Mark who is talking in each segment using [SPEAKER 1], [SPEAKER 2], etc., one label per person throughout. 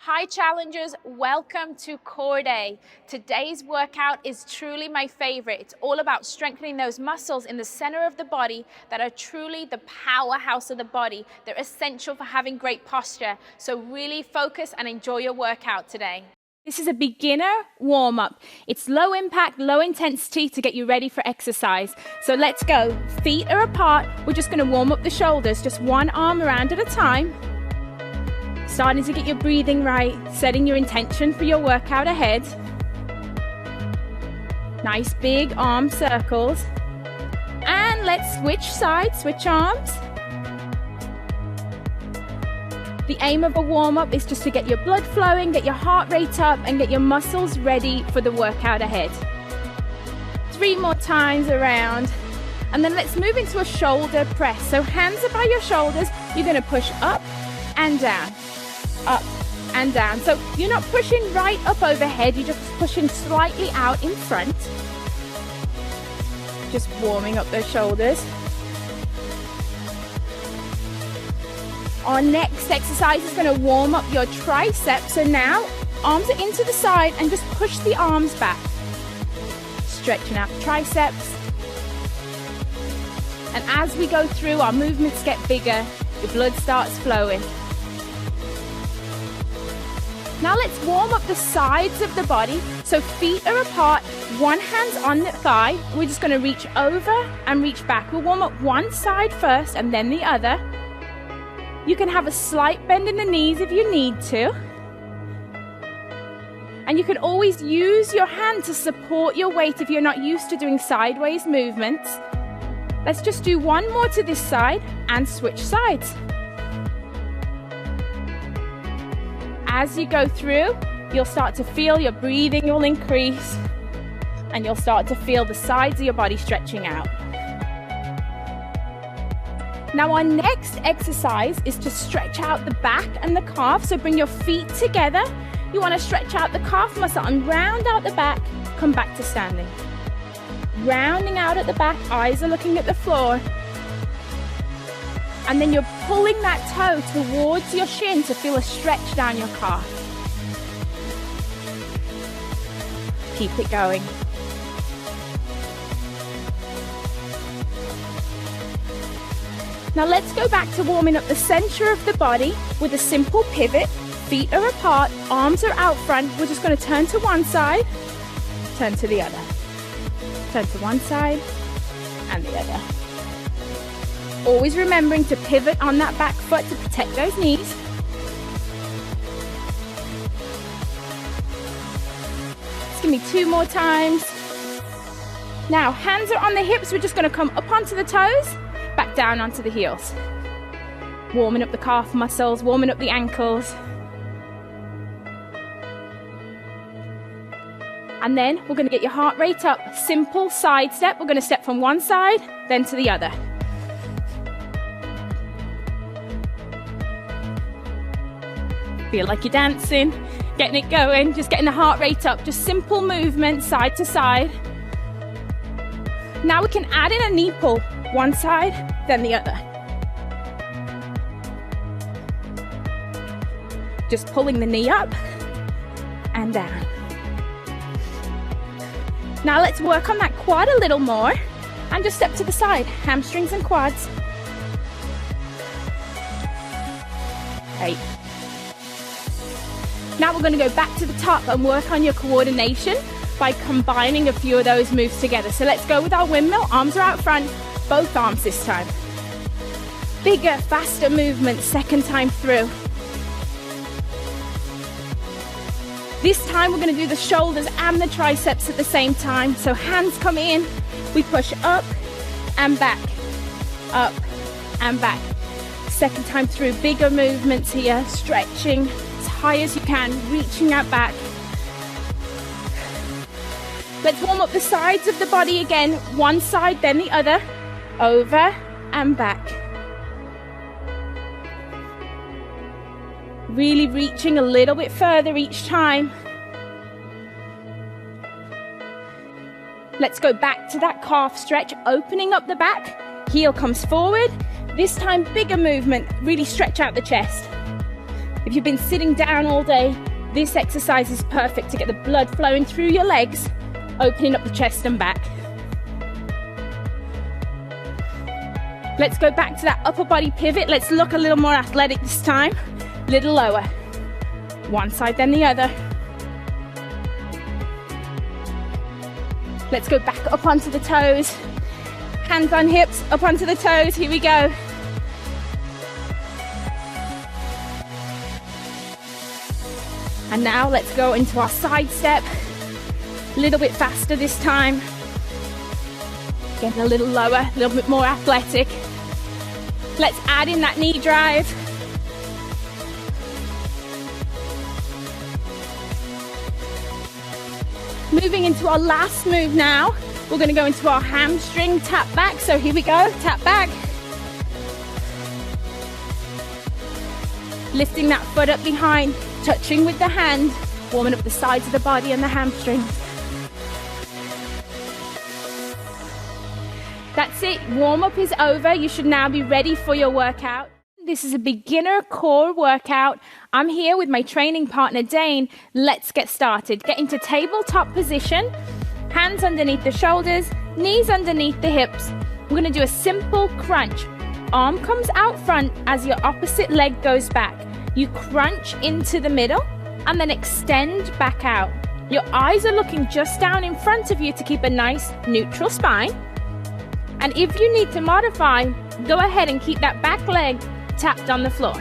[SPEAKER 1] Hi challengers, welcome to Core Day. Today's workout is truly my favorite. It's all about strengthening those muscles in the center of the body that are truly the powerhouse of the body. They're essential for having great posture. So really focus and enjoy your workout today. This is a beginner warm-up. It's low impact, low intensity to get you ready for exercise. So let's go. Feet are apart. We're just gonna warm up the shoulders, just one arm around at a time. Starting to get your breathing right, setting your intention for your workout ahead. Nice big arm circles. And let's switch sides, switch arms. The aim of a warm-up is just to get your blood flowing, get your heart rate up, and get your muscles ready for the workout ahead. 3 more times around. And then let's move into a shoulder press. So hands are by your shoulders. You're gonna push up and down. Up and down. So you're not pushing right up overhead, you're just pushing slightly out in front. Just warming up those shoulders. Our next exercise is going to warm up your triceps. So now arms are into the side and just push the arms back. Stretching out the triceps. And as we go through, our movements get bigger, the blood starts flowing. Now let's warm up the sides of the body. So feet are apart, one hand's on the thigh. We're just going to reach over and reach back. We'll warm up one side first and then the other. You can have a slight bend in the knees if you need to. And you can always use your hand to support your weight if you're not used to doing sideways movements. Let's just do one more to this side and switch sides. As you go through, you'll start to feel your breathing will increase and you'll start to feel the sides of your body stretching out. Now our next exercise is to stretch out the back and the calf. So bring your feet together. You want to stretch out the calf muscle and round out the back, come back to standing. Rounding out at the back, eyes are looking at the floor. And then you're pulling that toe towards your shin to feel a stretch down your calf. Keep it going. Now let's go back to warming up the center of the body with a simple pivot. Feet are apart, arms are out front. We're just going to turn to one side, turn to the other. Turn to one side and the other. Always remembering to pivot on that back foot to protect those knees. Just give me 2 more times. Now, hands are on the hips. We're just going to come up onto the toes, back down onto the heels. Warming up the calf muscles, warming up the ankles. And then we're going to get your heart rate up. Simple side step. We're going to step from one side, then to the other. Feel like you're dancing, getting it going, just getting the heart rate up. Just simple movement, side to side. Now we can add in a knee pull. One side, then the other. Just pulling the knee up and down. Now let's work on that quad a little more and just step to the side, hamstrings and quads. 8. Now we're going to go back to the top and work on your coordination by combining a few of those moves together. So let's go with our windmill. Arms are out front, both arms this time. Bigger, faster movement, second time through. This time we're going to do the shoulders and the triceps at the same time. So hands come in, we push up and back, up and back. Second time through, bigger movements here, stretching as high as you can, reaching out back. Let's warm up the sides of the body again, one side then the other, over and back. Really reaching a little bit further each time. Let's go back to that calf stretch, opening up the back, heel comes forward. This time bigger movement, really stretch out the chest. If you've been sitting down all day, this exercise is perfect to get the blood flowing through your legs, opening up the chest and back. Let's go back to that upper body pivot. Let's look a little more athletic this time. Little lower. One side then the other. Let's go back up onto the toes. Hands on hips, up onto the toes. Here we go. And now let's go into our side step. A little bit faster this time. Getting a little lower, a little bit more athletic. Let's add in that knee drive. Moving into our last move now. We're going to go into our hamstring tap back. So here we go, tap back. Lifting that foot up behind, touching with the hand, warming up the sides of the body and the hamstrings. That's it, warm up is over. You should now be ready for your workout. This is a beginner core workout. I'm here with my training partner, Dane. Let's get started. Get into tabletop position, hands underneath the shoulders, knees underneath the hips. We're gonna do a simple crunch. Arm comes out front as your opposite leg goes back. You crunch into the middle and then extend back out. Your eyes are looking just down in front of you to keep a nice neutral spine. And if you need to modify, go ahead and keep that back leg tapped on the floor.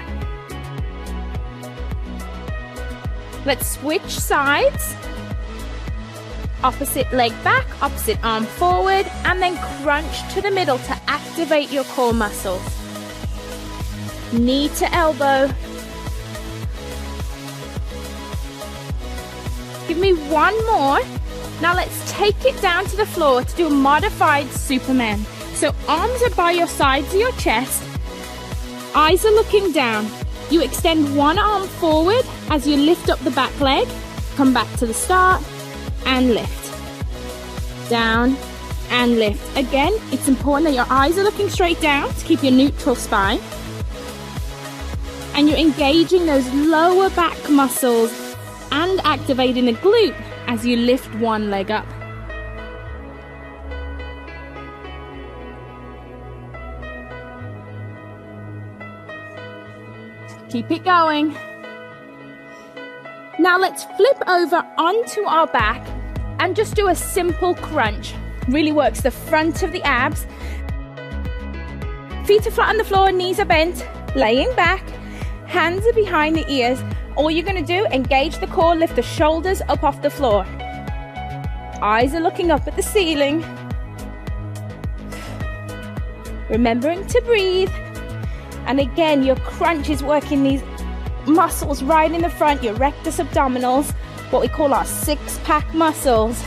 [SPEAKER 1] Let's switch sides. Opposite leg back, opposite arm forward, and then crunch to the middle to activate your core muscles. Knee to elbow. Give me one more. Now let's take it down to the floor to do a modified Superman. So arms are by your sides of your chest. Eyes are looking down. You extend one arm forward as you lift up the back leg. Come back to the start and lift. Down and lift. Again, it's important that your eyes are looking straight down to keep your neutral spine. And you're engaging those lower back muscles and activating the glute as you lift one leg up. Keep it going. Now let's flip over onto our back and just do a simple crunch. Really works the front of the abs. Feet are flat on the floor, knees are bent, laying back, hands are behind the ears. All you're going to do, engage the core, lift the shoulders up off the floor. Eyes are looking up at the ceiling. Remembering to breathe. And again, your crunch is working these muscles right in the front, your rectus abdominals, what we call our six-pack muscles.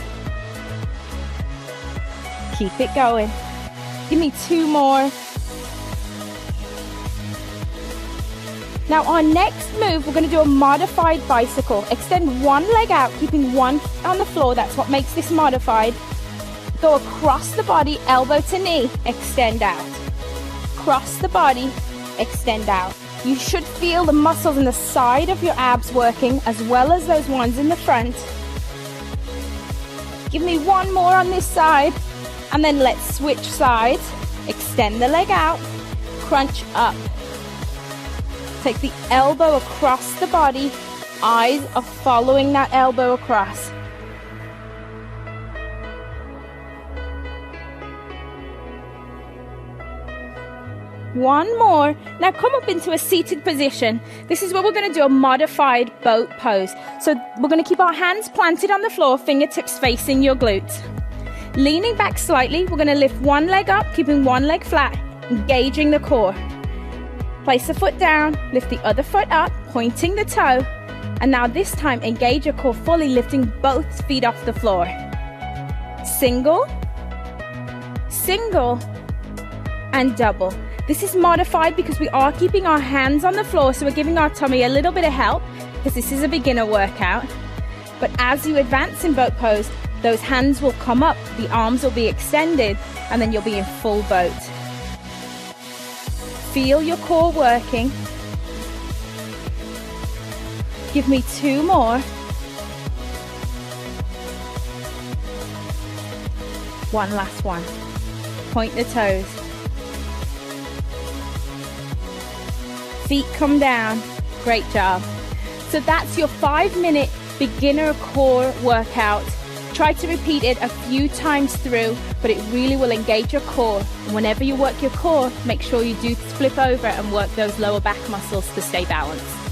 [SPEAKER 1] Keep it going. Give me two more. Now our next move, we're going to do a modified bicycle. Extend one leg out, keeping one on the floor. That's what makes this modified. Go across the body, elbow to knee, extend out. Cross the body, extend out. You should feel the muscles in the side of your abs working as well as those ones in the front. Give me one more on this side and then let's switch sides. Extend the leg out, crunch up. Take the elbow across the body. Eyes are following that elbow across. One more. Now come up into a seated position. This is where we're going to do a modified boat pose. So we're going to keep our hands planted on the floor, fingertips facing your glutes. Leaning back slightly, we're going to lift one leg up, keeping one leg flat, engaging the core. Place the foot down, lift the other foot up, pointing the toe. And now this time, engage your core fully, lifting both feet off the floor. Single, single, and double. This is modified because we are keeping our hands on the floor, so we're giving our tummy a little bit of help because this is a beginner workout. But as you advance in boat pose, those hands will come up, the arms will be extended, and then you'll be in full boat. Feel your core working. Give me 2 more. 1 last one. Point the toes. Feet come down. Great job. So that's your 5-minute beginner core workout. Try to repeat it a few times through, but it really will engage your core. And whenever you work your core, make sure you do flip over and work those lower back muscles to stay balanced.